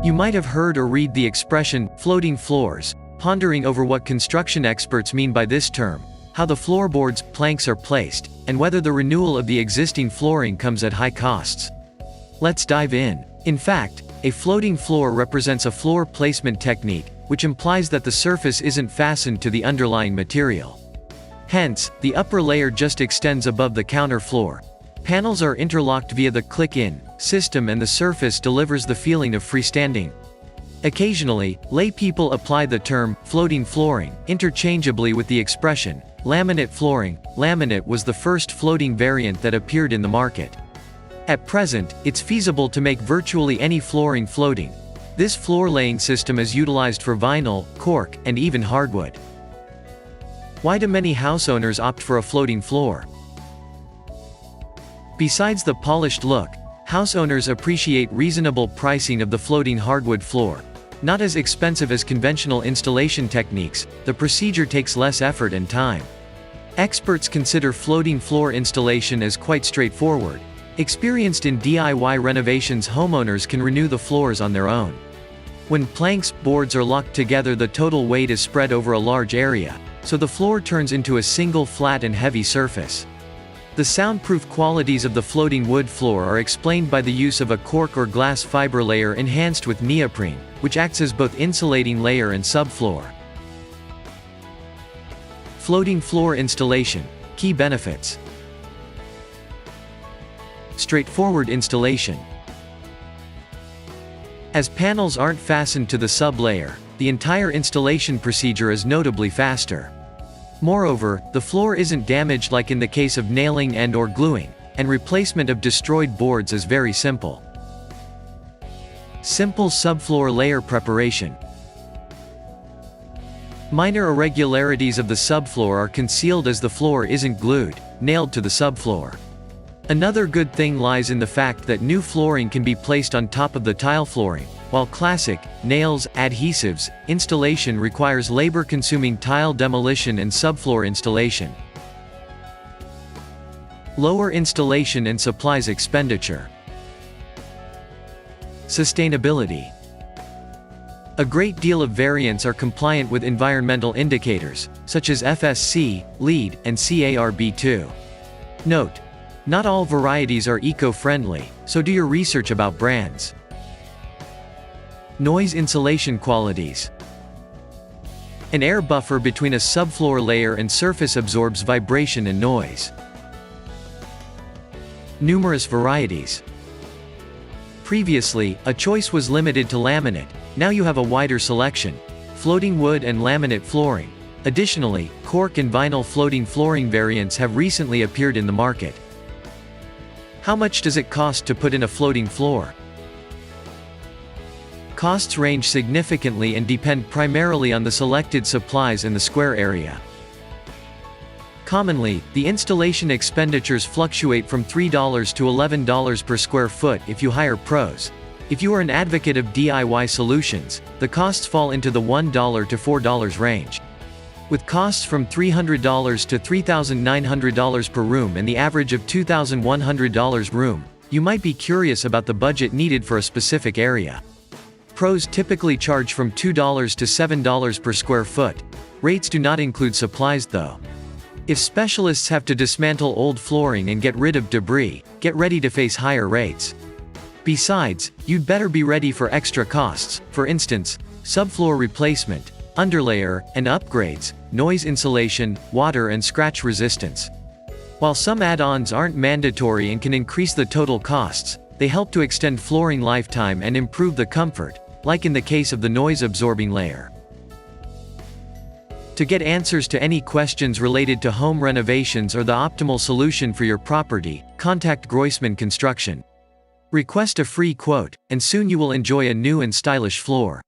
You might have heard or read the expression, floating floors, pondering over what construction experts mean by this term, how the floorboards, planks are placed, and whether the renewal of the existing flooring comes at high costs. Let's dive in. In fact, a floating floor represents a floor placement technique, which implies that the surface isn't fastened to the underlying material. Hence, the upper layer just extends above the counter floor. Panels are interlocked via the click-in system and the surface delivers the feeling of freestanding. Occasionally, lay people apply the term floating flooring interchangeably with the expression laminate flooring. Laminate was the first floating variant that appeared in the market. At present, it's feasible to make virtually any flooring floating. This floor laying system is utilized for vinyl, cork, and even hardwood. Why do many house owners opt for a floating floor? Besides the polished look, house owners appreciate reasonable pricing of the floating hardwood floor. Not as expensive as conventional installation techniques, the procedure takes less effort and time. Experts consider floating floor installation as quite straightforward. Experienced in DIY renovations, homeowners can renew the floors on their own. When planks, boards are locked together, the total weight is spread over a large area, so the floor turns into a single flat and heavy surface. The soundproof qualities of the floating wood floor are explained by the use of a cork or glass fiber layer enhanced with neoprene, which acts as both insulating layer and subfloor. Floating floor installation. Key benefits. Straightforward installation. As panels aren't fastened to the sub-layer, the entire installation procedure is notably faster. Moreover, the floor isn't damaged like in the case of nailing and/or gluing, and replacement of destroyed boards is very simple. Simple subfloor layer preparation. Minor irregularities of the subfloor are concealed as the floor isn't glued, nailed to the subfloor. Another good thing lies in the fact that new flooring can be placed on top of the tile flooring, while classic, nails, adhesives, installation requires labor-consuming tile demolition and subfloor installation. Lower installation and supplies expenditure. Sustainability. A great deal of variants are compliant with environmental indicators, such as FSC, LEED, and CARB2. Note: not all varieties are eco-friendly, so do your research about brands. Noise insulation qualities. An air buffer between a subfloor layer and surface absorbs vibration and noise. Numerous varieties. Previously, a choice was limited to laminate, now you have a wider selection. Floating wood and laminate flooring. Additionally, cork and vinyl floating flooring variants have recently appeared in the market. How much does it cost to put in a floating floor? Costs range significantly and depend primarily on the selected supplies and the square area. Commonly, the installation expenditures fluctuate from $3 to $11 per square foot if you hire pros. If you are an advocate of DIY solutions, the costs fall into the $1 to $4 range. With costs from $300 to $3,900 per room and the average of $2,100 room, you might be curious about the budget needed for a specific area. Pros typically charge from $2 to $7 per square foot. Rates do not include supplies though. If specialists have to dismantle old flooring and get rid of debris, get ready to face higher rates. Besides, you'd better be ready for extra costs, for instance, subfloor replacement, underlayer, and upgrades, noise insulation, water and scratch resistance. While some add-ons aren't mandatory and can increase the total costs, they help to extend flooring lifetime and improve the comfort, like in the case of the noise-absorbing layer. To get answers to any questions related to home renovations or the optimal solution for your property, contact Groisman Construction. Request a free quote, and soon you will enjoy a new and stylish floor.